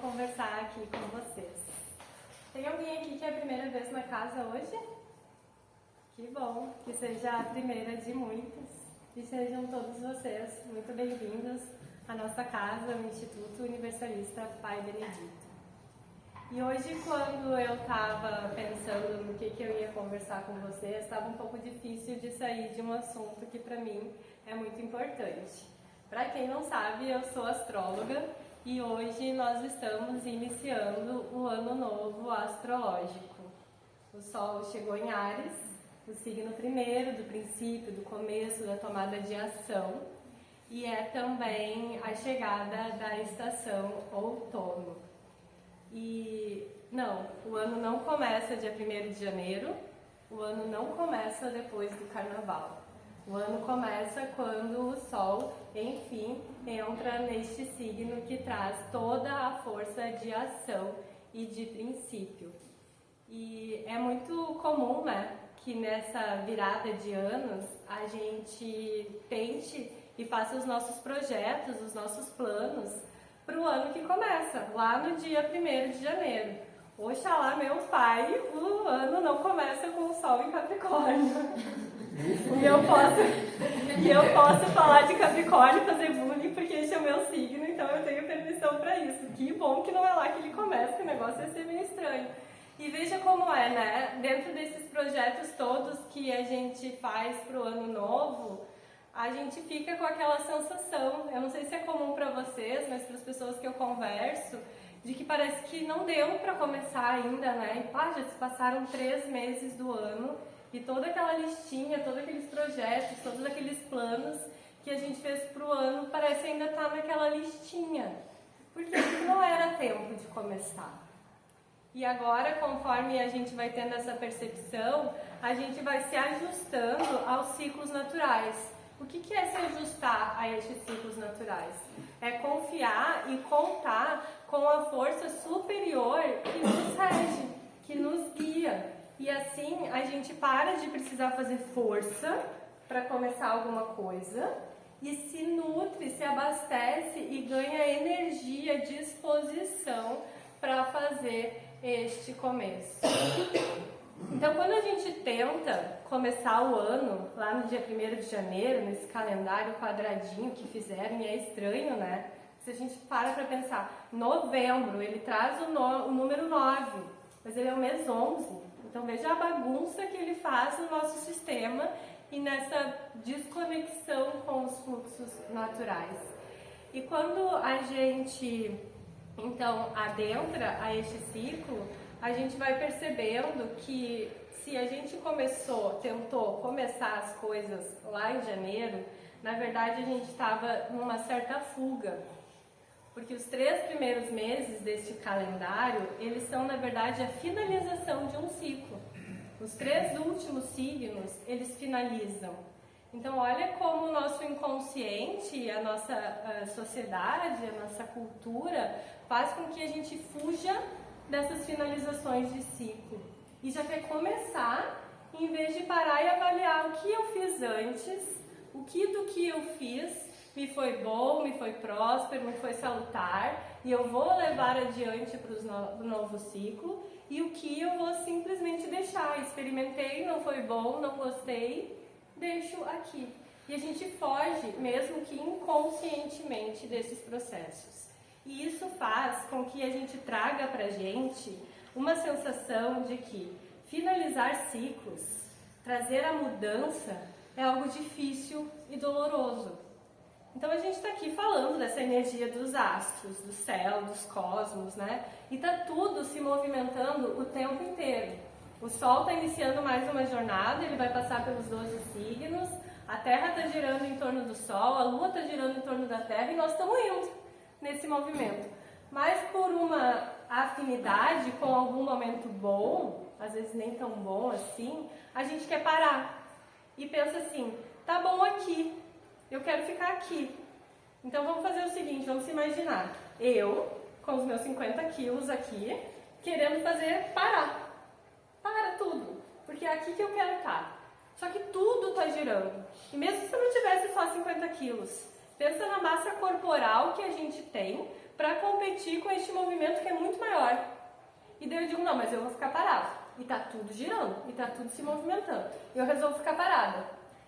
conversar aqui com vocês. Tem alguém aqui que é a primeira vez na casa hoje? Que bom, que seja a primeira de muitas. E sejam todos vocês muito bem-vindos à nossa casa, o Instituto Universalista Pai Benedito. E hoje, quando eu estava pensando no que eu ia conversar com vocês, estava um pouco difícil de sair de um assunto que para mim é muito importante. Para quem não sabe, eu sou astróloga e hoje nós estamos iniciando o ano novo astrológico. O Sol chegou em Áries, o signo primeiro, do princípio, do começo, da tomada de ação, e é também a chegada da estação outono. E não, o ano não começa dia 1º de janeiro, o ano não começa depois do carnaval. O ano começa quando o Sol, enfim, entra neste signo que traz toda a força de ação e de princípio. E é muito comum, né, que nessa virada de anos a gente tente e faça os nossos projetos, os nossos planos para o ano que começa, lá no dia 1º de janeiro. Oxalá, meu pai, o ano não começa com o Sol em Capricórnio. E eu posso falar de Capricórnio e fazer bullying porque esse é o meu signo, então eu tenho permissão para isso. Que bom que não é lá que ele começa, que o negócio ia ser meio estranho. E veja como é, né? Dentro desses projetos todos que a gente faz para o ano novo, a gente fica com aquela sensação, eu não sei se é comum para vocês, mas para as pessoas que eu converso, de que parece que não deu para começar ainda, né? E pá, já se passaram 3 meses do ano e toda aquela listinha, todos aqueles projetos, todos aqueles planos que a gente fez para o ano parece ainda estar naquela listinha, porque não era tempo de começar. E agora, conforme a gente vai tendo essa percepção, a gente vai se ajustando aos ciclos naturais. O que é se ajustar a estes ciclos naturais? É confiar e contar com a força superior que nos rege, que nos guia. E assim a gente para de precisar fazer força para começar alguma coisa e se nutre, se abastece e ganha energia, disposição para fazer este começo. Então, quando a gente tenta começar o ano, lá no dia 1º de janeiro, nesse calendário quadradinho que fizeram, e é estranho, né? Se a gente para pensar, novembro, ele traz o número 9, mas ele é o mês 11. Então, veja a bagunça que ele faz no nosso sistema e nessa desconexão com os fluxos naturais. E quando a gente, então, adentra a este ciclo, a gente vai percebendo que se a gente tentou começar as coisas lá em janeiro, na verdade a gente estava numa certa fuga. Porque os 3 primeiros meses deste calendário, eles são, na verdade, a finalização de um ciclo. Os 3 últimos signos, eles finalizam. Então, olha como o nosso inconsciente, a nossa sociedade, a nossa cultura, faz com que a gente fuja dessas finalizações de ciclo. E já quer começar, em vez de parar e avaliar o que eu fiz antes, o que do que eu fiz me foi bom, me foi próspero, me foi salutar, e eu vou levar adiante para o novo ciclo, e o que eu vou simplesmente deixar. Experimentei, não foi bom, não gostei, deixo aqui. E a gente foge, mesmo que inconscientemente, desses processos. E isso faz com que a gente traga pra gente uma sensação de que finalizar ciclos, trazer a mudança, é algo difícil e doloroso. Então a gente está aqui falando dessa energia dos astros, do céu, dos cosmos, né? E tá tudo se movimentando o tempo inteiro. O Sol está iniciando mais uma jornada, ele vai passar pelos 12 signos, a Terra está girando em torno do Sol, a Lua está girando em torno da Terra e nós estamos indo nesse movimento. Mas por uma afinidade com algum momento bom, às vezes nem tão bom assim, a gente quer parar e pensa assim, tá bom aqui, eu quero ficar aqui. Então vamos fazer o seguinte, vamos se imaginar, eu com os meus 50 quilos aqui, querendo fazer parar tudo, porque é aqui que eu quero estar. Só que tudo está girando, e mesmo se eu não tivesse só 50 quilos, pensa na massa corporal que a gente tem para competir com este movimento que é muito maior. E daí eu digo, não, mas eu vou ficar parado. E tá tudo girando, e tá tudo se movimentando. E eu resolvo ficar parada.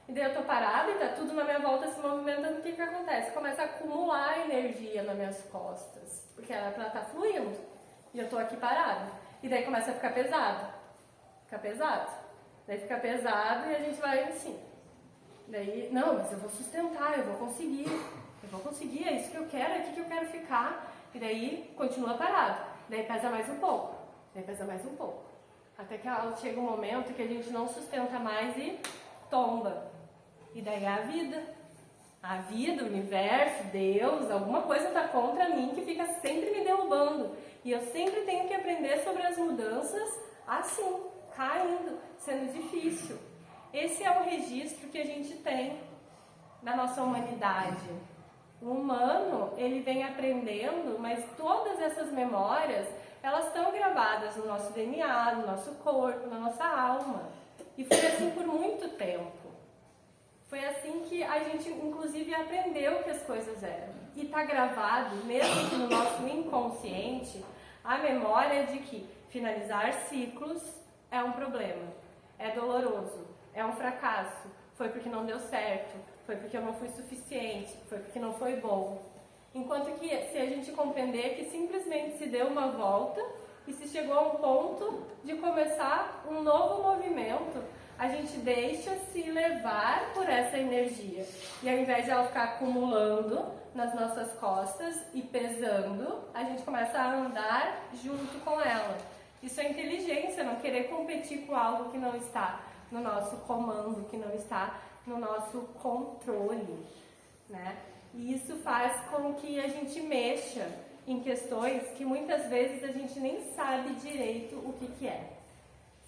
E daí eu tô parada e tá tudo na minha volta se movimentando. O que que acontece? Começa a acumular energia nas minhas costas. Porque ela tá fluindo. E eu tô aqui parada. E daí começa a ficar pesado. Fica pesado. Daí fica pesado e a gente vai assim. Daí, não, mas eu vou sustentar, eu vou conseguir. Eu vou conseguir, é isso que eu quero, é aqui que eu quero ficar. E daí continua parado. Daí pesa mais um pouco. Daí pesa mais um pouco. Até que chega um momento que a gente não sustenta mais e tomba. E daí é a vida. A vida, o universo, Deus, alguma coisa está contra mim que fica sempre me derrubando. E eu sempre tenho que aprender sobre as mudanças assim, caindo, sendo difícil. Esse é o registro que a gente tem da nossa humanidade. O humano, ele vem aprendendo, mas todas essas memórias, elas estão gravadas no nosso DNA, no nosso corpo, na nossa alma. E foi assim por muito tempo. Foi assim que a gente, inclusive, aprendeu que as coisas eram. E está gravado, mesmo que no nosso inconsciente, a memória de que finalizar ciclos é um problema, é doloroso, é um fracasso, foi porque não deu certo, foi porque eu não fui suficiente, foi porque não foi bom. Enquanto que se a gente compreender que simplesmente se deu uma volta e se chegou a um ponto de começar um novo movimento, a gente deixa-se levar por essa energia. E ao invés de ela ficar acumulando nas nossas costas e pesando, a gente começa a andar junto com ela. Isso é inteligência, não querer competir com algo que não está no nosso comando, que não está no nosso controle, né? E isso faz com que a gente mexa em questões que muitas vezes a gente nem sabe direito o que é.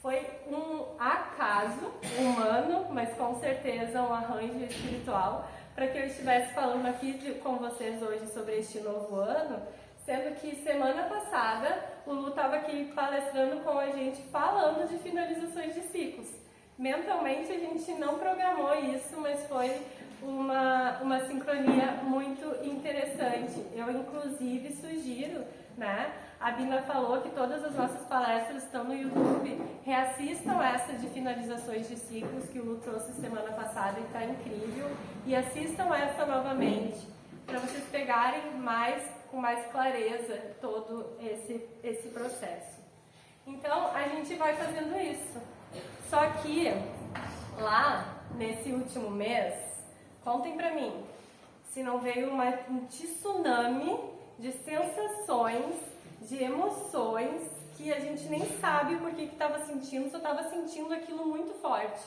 Foi um acaso humano, mas com certeza um arranjo espiritual, para que eu estivesse falando aqui com vocês hoje sobre este novo ano, sendo que semana passada o Lu estava aqui palestrando com a gente, falando de finalizações de ciclos. Mentalmente a gente não programou isso, mas foi uma sincronia muito interessante. Eu, inclusive, sugiro, né? A Bina falou que todas as nossas palestras estão no YouTube. Reassistam essa de finalizações de ciclos que o Lu trouxe semana passada e está incrível. E assistam essa novamente, para vocês pegarem com mais clareza todo esse processo. Então, a gente vai fazendo isso. Só que, lá, nesse último mês, contem pra mim, se não veio um tsunami de sensações, de emoções, que a gente nem sabe por que estava sentindo, só estava sentindo aquilo muito forte.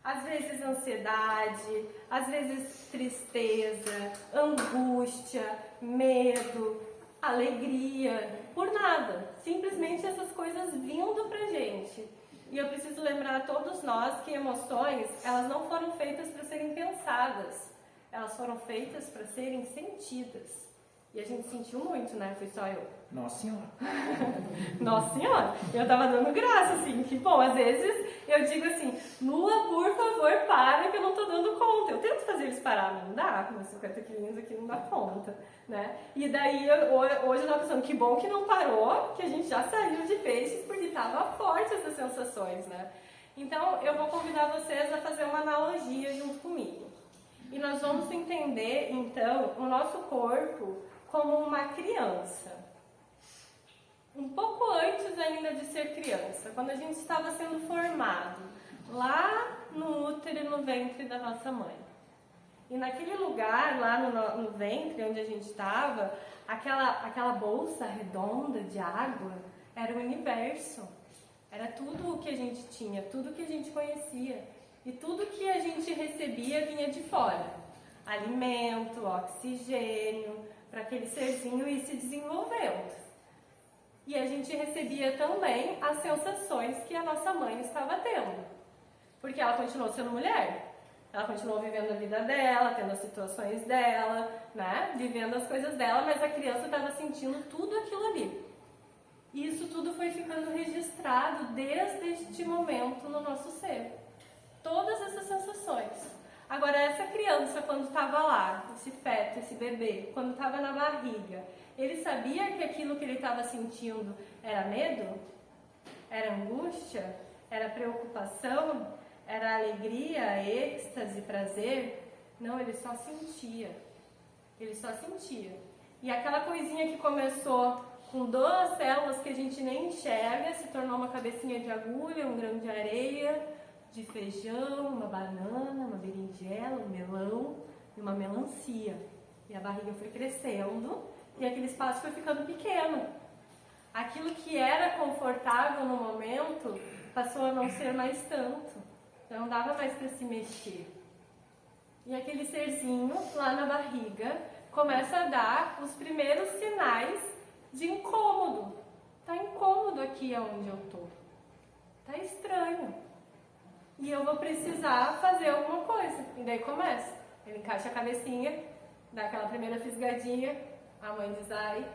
Às vezes ansiedade, às vezes tristeza, angústia, medo, alegria, por nada. Simplesmente essas coisas vindo pra gente. E eu preciso lembrar a todos nós que emoções, elas não foram feitas para serem pensadas. Elas foram feitas para serem sentidas. E a gente sentiu muito, né? Foi só eu. Nossa Senhora! Nossa Senhora! Eu tava dando graça, assim, que bom, às vezes eu digo assim, Lua, por favor, para que eu não tô dando conta. Eu tento fazer eles parar, mas não dá, com 50 quilinhos aqui não dá conta, né? E daí, hoje eu tava pensando, que bom que não parou, que a gente já saiu de peixes, porque tava forte essas sensações, né? Então, eu vou convidar vocês a fazer uma analogia junto comigo. E nós vamos entender, então, o nosso corpo como uma criança. Um pouco antes ainda de ser criança, quando a gente estava sendo formado, lá no útero e no ventre da nossa mãe. E naquele lugar, lá no ventre onde a gente estava, aquela bolsa redonda de água era o universo. Era tudo o que a gente tinha, tudo que a gente conhecia. E tudo que a gente recebia vinha de fora. Alimento, oxigênio, para aquele serzinho ir se desenvolvendo. E a gente recebia também as sensações que a nossa mãe estava tendo. Porque ela continuou sendo mulher. Ela continuou vivendo a vida dela, tendo as situações dela, né? Vivendo as coisas dela, mas a criança estava sentindo tudo aquilo ali. E isso tudo foi ficando registrado desde este momento no nosso ser. Todas essas sensações. Agora, essa criança, quando estava lá, esse feto, esse bebê, quando estava na barriga, ele sabia que aquilo que ele estava sentindo era medo? Era angústia? Era preocupação? Era alegria, êxtase, prazer? Não, ele só sentia. Ele só sentia. E aquela coisinha que começou com 2 células que a gente nem enxerga, se tornou uma cabecinha de agulha, um grão de areia, de feijão, uma banana, uma berinjela, um melão e uma melancia. E a barriga foi crescendo e aquele espaço foi ficando pequeno. Aquilo que era confortável no momento passou a não ser mais tanto. Então não dava mais para se mexer. E aquele serzinho lá na barriga começa a dar os primeiros sinais de incômodo. Tá incômodo aqui onde eu tô. Tá estranho. E eu vou precisar fazer alguma coisa. E daí começa. Ele encaixa a cabecinha, dá aquela primeira fisgadinha, a mãe diz ai.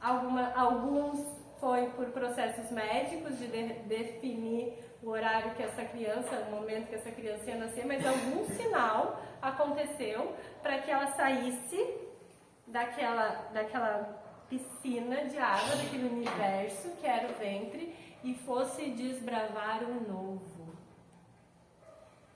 Alguns foi por processos médicos de definir o horário que essa criança, o momento que essa criança ia nascer, mas algum sinal aconteceu para que ela saísse daquela piscina de água, daquele universo que era o ventre e fosse desbravar um novo.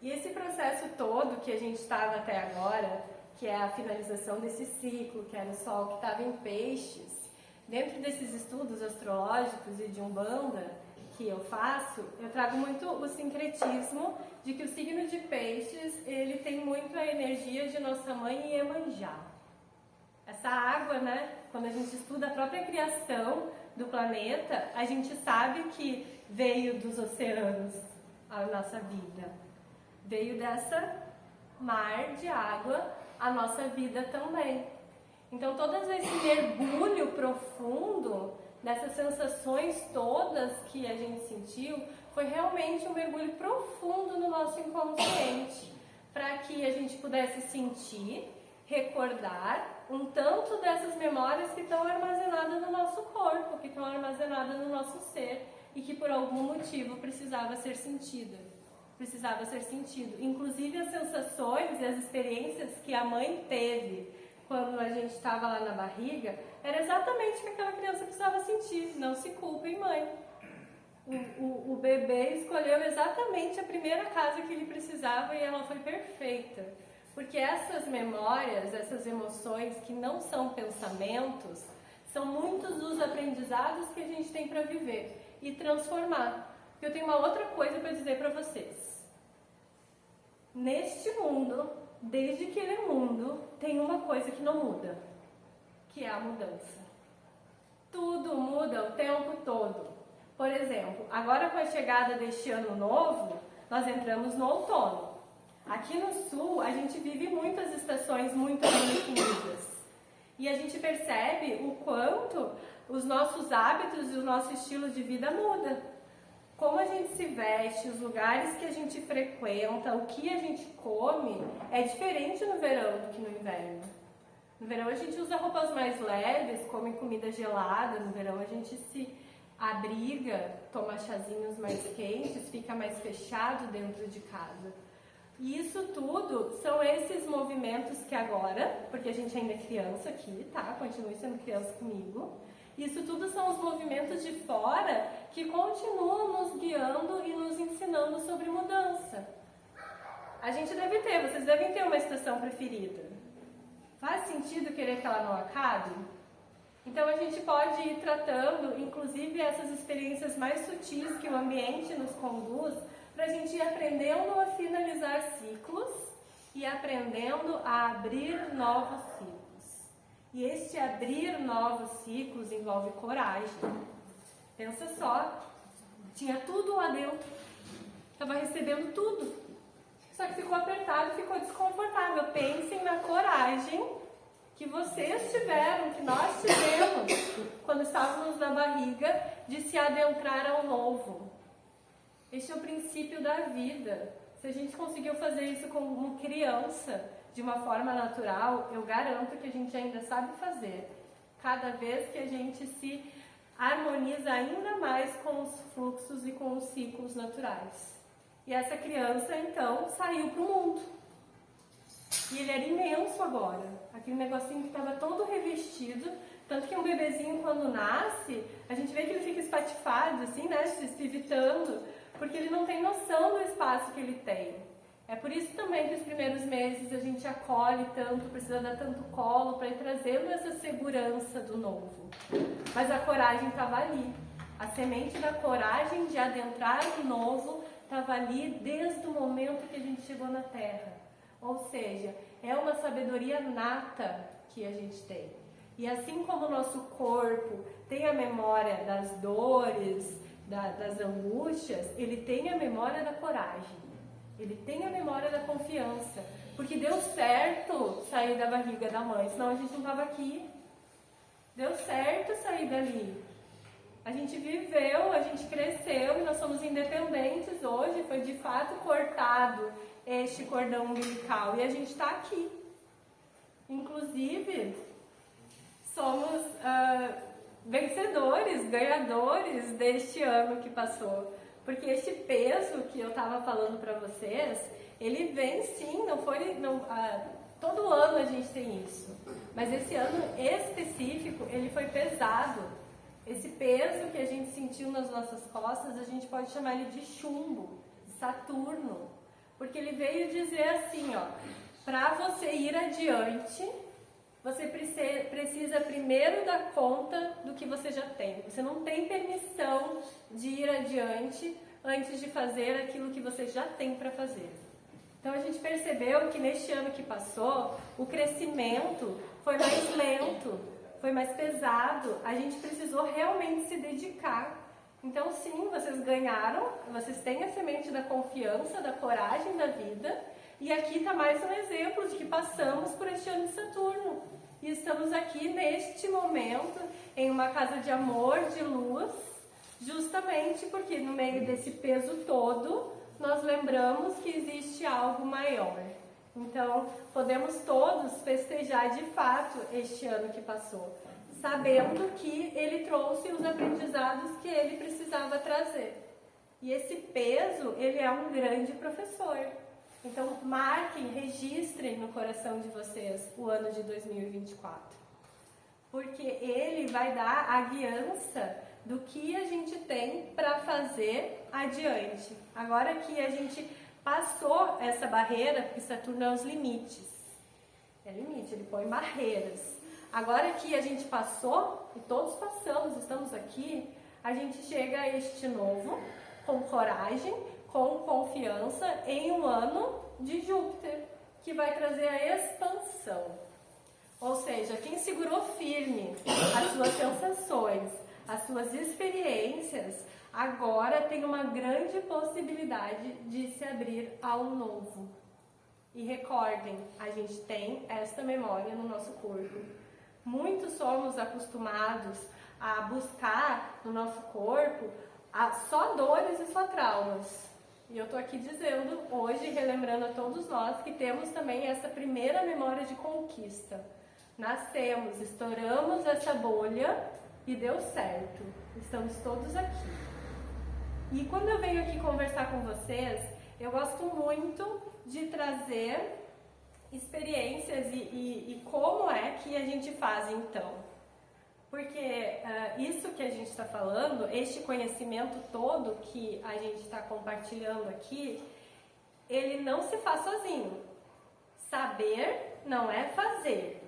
E esse processo todo que a gente estava até agora, que é a finalização desse ciclo, que era o Sol que estava em Peixes, dentro desses estudos astrológicos e de Umbanda que eu faço, eu trago muito o sincretismo de que o signo de Peixes, ele tem muito a energia de Nossa Mãe Iemanjá. Essa água, né, quando a gente estuda a própria criação do planeta, a gente sabe que veio dos oceanos a nossa vida. Veio dessa mar de água a nossa vida também. Então, todo esse mergulho profundo, dessas sensações todas que a gente sentiu, foi realmente um mergulho profundo no nosso inconsciente, para que a gente pudesse sentir, recordar um tanto dessas memórias que estão armazenadas no nosso corpo, que estão armazenadas no nosso ser e que por algum motivo precisava ser sentida. Precisava ser sentido. Inclusive as sensações e as experiências que a mãe teve quando a gente estava lá na barriga, era exatamente o que aquela criança precisava sentir. Não se culpem, mãe. O bebê escolheu exatamente a primeira casa que ele precisava e ela foi perfeita. Porque essas memórias, essas emoções que não são pensamentos, são muitos dos aprendizados que a gente tem para viver e transformar. Eu tenho uma outra coisa para dizer para vocês. Neste mundo, desde que ele é mundo, tem uma coisa que não muda, que é a mudança. Tudo muda o tempo todo. Por exemplo, agora com a chegada deste ano novo, nós entramos no outono. Aqui no sul, a gente vive muitas estações muito bem definidas. E a gente percebe o quanto os nossos hábitos e o nosso estilo de vida muda. Como a gente se veste, os lugares que a gente frequenta, o que a gente come, é diferente no verão do que no inverno. No verão a gente usa roupas mais leves, come comida gelada, no verão a gente se abriga, toma chazinhos mais quentes, fica mais fechado dentro de casa. E isso tudo são esses movimentos que agora, porque a gente ainda é criança aqui, tá? Continue sendo criança comigo. Isso tudo são os movimentos de fora que continuam nos guiando e nos ensinando sobre mudança. A gente deve ter, vocês devem ter uma estação preferida. Faz sentido querer que ela não acabe? Então a gente pode ir tratando, inclusive, essas experiências mais sutis que o ambiente nos conduz, para a gente ir aprendendo a finalizar ciclos e aprendendo a abrir novos ciclos. E este abrir novos ciclos envolve coragem. Pensa só, tinha tudo lá dentro, estava recebendo tudo, só que ficou apertado, ficou desconfortável. Pensem na coragem que vocês tiveram, que nós tivemos, quando estávamos na barriga, de se adentrar ao novo. Este é o princípio da vida. Se a gente conseguiu fazer isso como criança, de uma forma natural, eu garanto que a gente ainda sabe fazer. Cada vez que a gente se harmoniza ainda mais com os fluxos e com os ciclos naturais. E essa criança, então, saiu para o mundo. E ele era imenso agora. Aquele negocinho que estava todo revestido. Tanto que um bebezinho, quando nasce, a gente vê que ele fica espatifado, assim, né? Se espivitando, porque ele não tem noção do espaço que ele tem. É por isso também que os primeiros meses a gente acolhe tanto, precisa dar tanto colo para ir trazendo essa segurança do novo. Mas a coragem estava ali. A semente da coragem de adentrar no novo estava ali desde o momento que a gente chegou na Terra. Ou seja, é uma sabedoria nata que a gente tem. E assim como o nosso corpo tem a memória das dores, das angústias, ele tem a memória da coragem. Ele tem a memória da confiança. Porque deu certo sair da barriga da mãe, senão a gente não estava aqui. Deu certo sair dali. A gente viveu, a gente cresceu e nós somos independentes hoje. Foi de fato cortado este cordão umbilical e a gente está aqui. Inclusive, somos vencedores, ganhadores deste ano que passou. Porque este peso que eu estava falando para vocês, ele vem sim, todo ano a gente tem isso. Mas esse ano específico, ele foi pesado. Esse peso que a gente sentiu nas nossas costas, a gente pode chamar ele de chumbo, de Saturno. Porque ele veio dizer assim, ó, para você ir adiante, você precisa primeiro dar conta do que você já tem. Você não tem permissão de ir adiante antes de fazer aquilo que você já tem para fazer. Então a gente percebeu que neste ano que passou, o crescimento foi mais lento, foi mais pesado. A gente precisou realmente se dedicar. Então sim, vocês ganharam, vocês têm a semente da confiança, da coragem da vida. E aqui está mais um exemplo de que passamos por este ano de Saturno. E estamos aqui neste momento, em uma casa de amor, de luz, justamente porque no meio desse peso todo, nós lembramos que existe algo maior. Então, podemos todos festejar de fato este ano que passou, sabendo que ele trouxe os aprendizados que ele precisava trazer. E esse peso, ele é um grande professor. Então, marquem, registrem no coração de vocês o ano de 2024. Porque ele vai dar a guiança do que a gente tem para fazer adiante. Agora que a gente passou essa barreira, porque Saturno é os limites. É limite, ele põe barreiras. Agora que a gente passou, e todos passamos, estamos aqui, a gente chega a este novo, com coragem, com confiança, em um ano de Júpiter, que vai trazer a expansão. Ou seja, quem segurou firme as suas sensações, as suas experiências, agora tem uma grande possibilidade de se abrir ao novo. E recordem, a gente tem esta memória no nosso corpo. Muitos somos acostumados a buscar no nosso corpo só dores e só traumas. E eu estou aqui dizendo hoje, relembrando a todos nós, que temos também essa primeira memória de conquista. Nascemos, estouramos essa bolha e deu certo. Estamos todos aqui. E quando eu venho aqui conversar com vocês, eu gosto muito de trazer experiências e como é que a gente faz então. Porque isso que a gente está falando, este conhecimento todo que a gente está compartilhando aqui, ele não se faz sozinho. Saber não é fazer.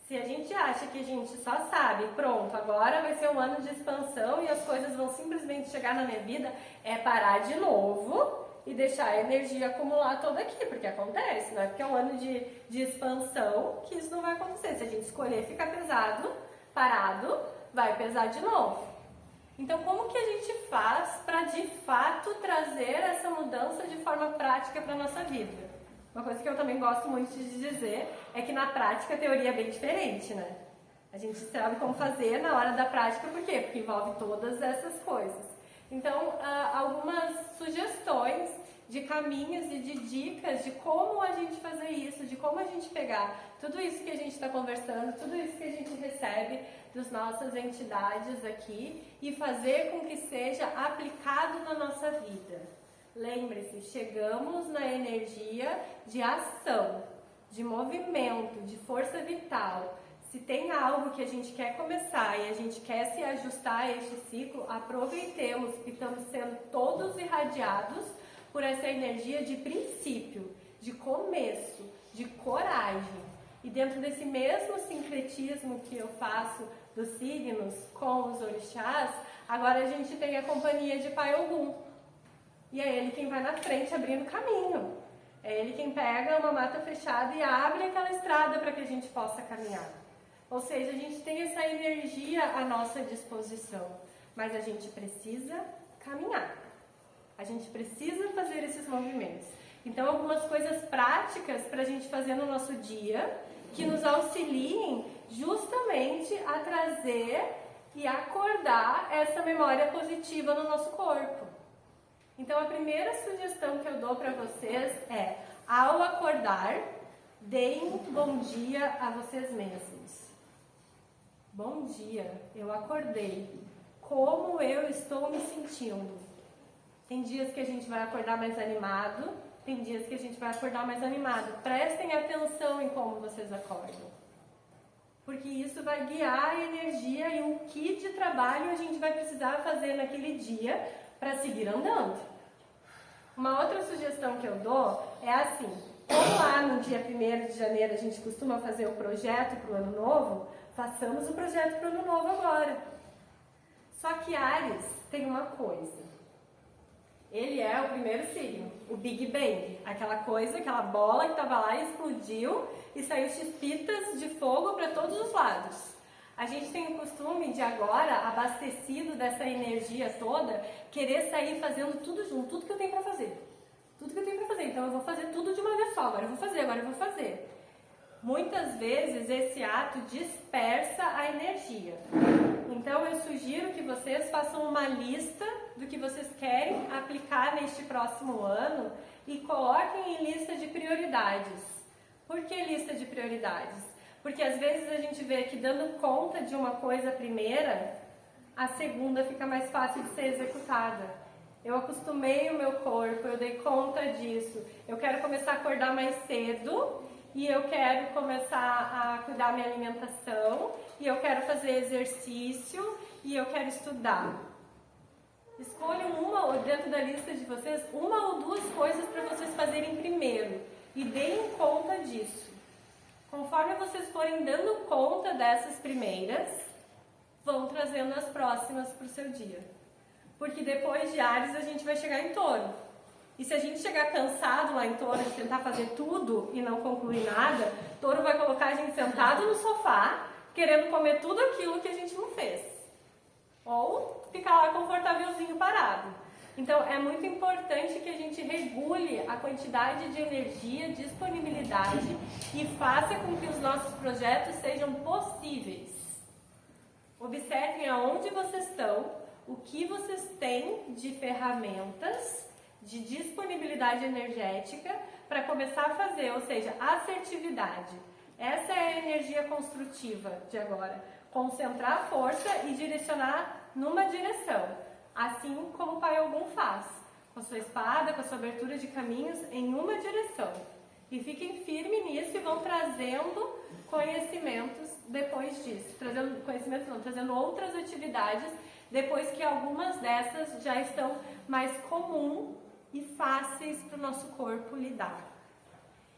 Se a gente acha que a gente só sabe, pronto, agora vai ser um ano de expansão e as coisas vão simplesmente chegar na minha vida, é parar de novo e deixar a energia acumular toda aqui, porque acontece, não é porque é um ano de expansão que isso não vai acontecer. Se a gente escolher ficar pesado, parado, vai pesar de novo. Então, como que a gente faz para de fato trazer essa mudança de forma prática para a nossa vida? Uma coisa que eu também gosto muito de dizer é que na prática a teoria é bem diferente, né? A gente sabe como fazer na hora da prática, por quê? Porque envolve todas essas coisas. Então, algumas sugestões de caminhos e de dicas de como a gente fazer isso, de como a gente pegar tudo isso que a gente está conversando, tudo isso que a gente recebe das nossas entidades aqui e fazer com que seja aplicado na nossa vida. Lembre-se, chegamos na energia de ação. de movimento, de força vital, se tem algo que a gente quer começar e a gente quer se ajustar a este ciclo, aproveitemos que estamos sendo todos irradiados por essa energia de princípio, de começo, de coragem. E dentro desse mesmo sincretismo que eu faço dos signos com os orixás, agora a gente tem a companhia de Pai Ogum. E é ele quem vai na frente abrindo caminho. É ele quem pega uma mata fechada e abre aquela estrada para que a gente possa caminhar. Ou seja, a gente tem essa energia à nossa disposição, mas a gente precisa caminhar. A gente precisa fazer esses movimentos. Então, algumas coisas práticas para a gente fazer no nosso dia que nos auxiliem justamente a trazer e acordar essa memória positiva no nosso corpo. Então, a primeira sugestão que eu dou para vocês é, ao acordar, deem um bom dia a vocês mesmos. Bom dia, eu acordei. Como eu estou me sentindo? Tem dias que a gente vai acordar mais animado, tem dias que a gente vai acordar mais animado. Prestem atenção em como vocês acordam. Porque isso vai guiar a energia e o que de trabalho a gente vai precisar fazer naquele dia para seguir andando. Uma outra sugestão que eu dou é assim, como lá no dia 1º de janeiro a gente costuma fazer o projeto para o ano novo, façamos o projeto para o ano novo agora. Só que Áries tem uma coisa. Ele é o primeiro signo, o Big Bang. Aquela coisa, aquela bola que estava lá e explodiu e saiu chispitas de fogo para todos os lados. A gente tem o costume de agora, abastecido dessa energia toda, querer sair fazendo tudo junto, tudo que eu tenho para fazer. Tudo que eu tenho para fazer. Então eu vou fazer tudo de uma vez só, agora eu vou fazer. Muitas vezes esse ato dispersa a energia. Então eu sugiro que vocês façam uma lista do que vocês querem aplicar neste próximo ano e coloquem em lista de prioridades. Por que lista de prioridades? Porque às vezes a gente vê que dando conta de uma coisa primeira, a segunda fica mais fácil de ser executada. Eu acostumei o meu corpo, eu dei conta disso. Eu quero começar a acordar mais cedo e eu quero começar a cuidar da minha alimentação e eu quero fazer exercício e eu quero estudar. Escolham uma, ou dentro da lista de vocês, uma ou duas coisas para vocês fazerem primeiro e deem conta disso. Conforme vocês forem dando conta dessas primeiras, vão trazendo as próximas para o seu dia. Porque depois de Áries a gente vai chegar em Touro. E se a gente chegar cansado lá em Touro de tentar fazer tudo e não concluir nada, Touro vai colocar a gente sentado no sofá, querendo comer tudo aquilo que a gente não fez. Ou ficar lá confortávelzinho parado. Então é muito importante que a gente regule a quantidade de energia, disponibilidade e faça com que os nossos projetos sejam possíveis. Observem aonde vocês estão, o que vocês têm de ferramentas, de disponibilidade energética para começar a fazer, ou seja, assertividade. Essa é a energia construtiva de agora. Concentrar a força e direcionar numa direção. Assim como o Pai Ogum faz, com a sua espada, com a sua abertura de caminhos em uma direção. E fiquem firmes nisso e vão trazendo conhecimentos depois disso. Trazendo outras atividades depois que algumas dessas já estão mais comuns e fáceis para o nosso corpo lidar.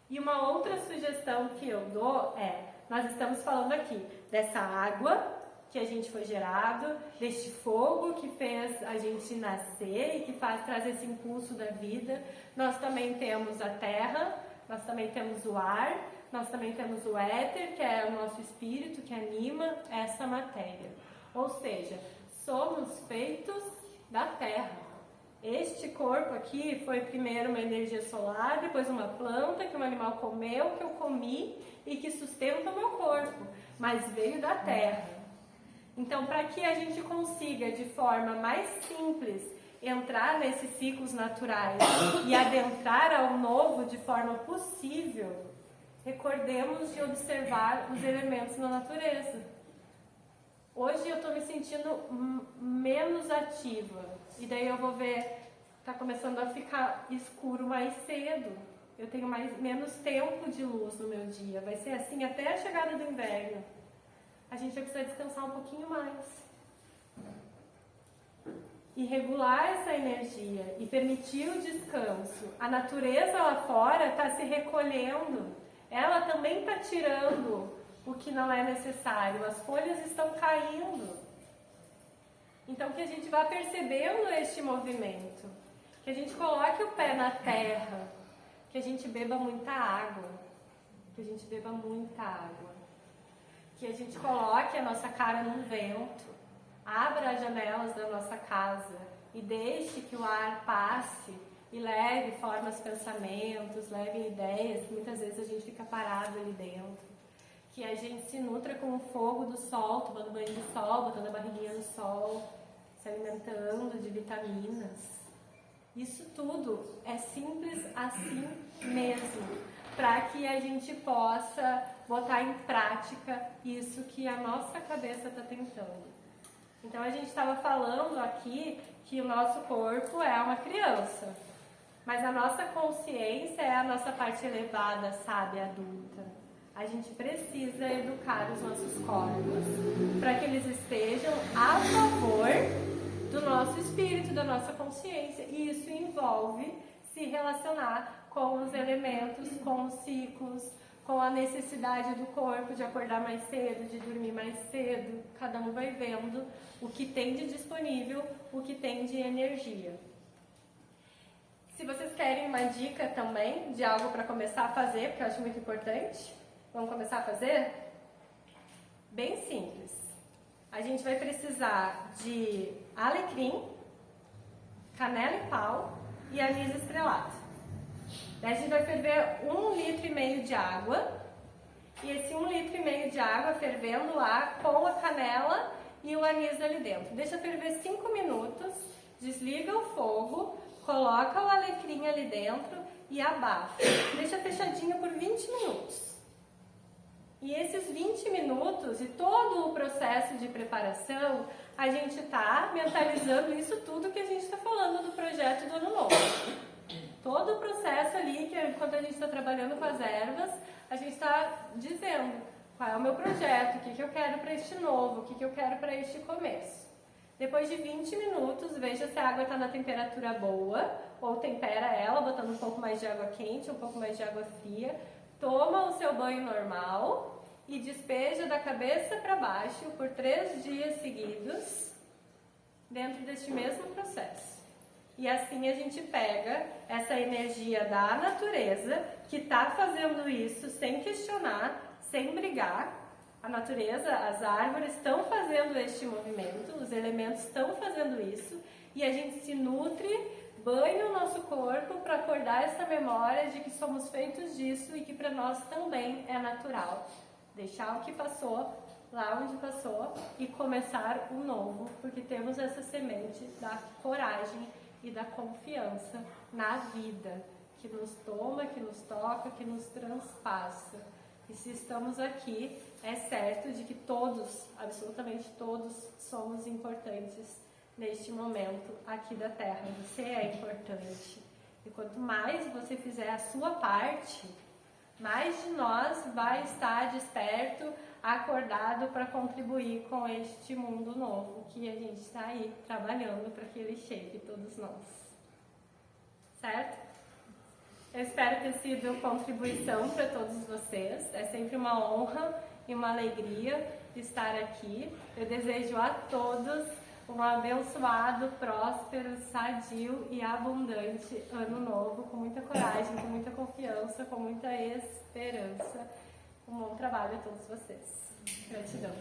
E uma outra sugestão que eu dou é, nós estamos falando aqui dessa água que a gente foi gerado, deste fogo que fez a gente nascer e que traz esse impulso da vida. Nós também temos a terra, nós também temos o ar, nós também temos o éter, que é o nosso espírito que anima essa matéria. Ou seja, somos feitos da terra. Este corpo aqui foi primeiro uma energia solar, depois uma planta que um animal comeu, que eu comi e que sustenta o meu corpo, mas veio da terra. Então, para que a gente consiga, de forma mais simples, entrar nesses ciclos naturais e adentrar ao novo de forma possível, recordemos de observar os elementos na natureza. Hoje eu estou me sentindo menos ativa, e daí eu vou ver, está começando a ficar escuro mais cedo. eu tenho menos tempo de luz no meu dia. Vai ser assim até a chegada do inverno. A gente vai precisar descansar um pouquinho mais. E regular essa energia e permitir o descanso. A natureza lá fora está se recolhendo. Ela também está tirando o que não é necessário. As folhas estão caindo. Então que a gente vá percebendo este movimento. Que a gente coloque o pé na terra. Que a gente beba muita água. Que a gente beba muita água. Que a gente coloque a nossa cara no vento. Abra as janelas da nossa casa e deixe que o ar passe e leve formas, pensamentos, leve ideias, que muitas vezes a gente fica parado ali dentro. Que a gente se nutra com o fogo do sol, tomando banho de sol, botando a barriguinha no sol, se alimentando de vitaminas. Isso tudo é simples assim mesmo, para que a gente possa botar em prática isso que a nossa cabeça está tentando. Então a gente estava falando aqui que o nosso corpo é uma criança, mas a nossa consciência é a nossa parte elevada, sábia, adulta. A gente precisa educar os nossos corpos para que eles estejam a favor do nosso espírito, da nossa consciência. E isso envolve se relacionar com os elementos, com os ciclos, com a necessidade do corpo de acordar mais cedo, de dormir mais cedo. Cada um vai vendo o que tem de disponível, o que tem de energia. Se vocês querem uma dica também de algo para começar a fazer, porque eu acho muito importante, vamos começar a fazer? Bem simples. A gente vai precisar de alecrim, canela em pau e anis estrelado. Daí a gente vai ferver 1,5 litro de água, e esse 1,5 litro de água fervendo lá com a canela e o anis ali dentro. Deixa ferver 5 minutos, desliga o fogo, coloca o alecrim ali dentro e abafa. Deixa fechadinho por 20 minutos. E esses 20 minutos e todo o processo de preparação, a gente está mentalizando isso tudo que a gente está falando do projeto do Ano Novo. Todo o processo ali, que quando a gente está trabalhando com as ervas, a gente está dizendo qual é o meu projeto, o que eu quero para este novo, o que eu quero para este começo. Depois de 20 minutos, veja se a água está na temperatura boa, ou tempera ela, botando um pouco mais de água quente, um pouco mais de água fria. Toma o seu banho normal e despeja da cabeça para baixo por 3 dias seguidos, dentro deste mesmo processo. E assim a gente pega essa energia da natureza, que está fazendo isso sem questionar, sem brigar. A natureza, as árvores estão fazendo este movimento, os elementos estão fazendo isso, e a gente se nutre, banha o nosso corpo para acordar essa memória de que somos feitos disso e que para nós também é natural. Deixar o que passou lá onde passou e começar o novo, porque temos essa semente da coragem e da confiança na vida, que nos toma, que nos toca, que nos transpassa. E se estamos aqui, é certo de que todos, absolutamente todos, somos importantes neste momento aqui da Terra. Você é importante. E quanto mais você fizer a sua parte, mais de nós vai estar desperto, acordado para contribuir com este mundo novo que a gente está aí trabalhando para que ele chegue todos nós. Certo? Eu espero ter sido contribuição para todos vocês. É sempre uma honra e uma alegria estar aqui. Eu desejo a todos um abençoado, próspero, sadio e abundante ano novo, com muita coragem, com muita confiança, com muita esperança. Um bom trabalho a todos vocês. Gratidão.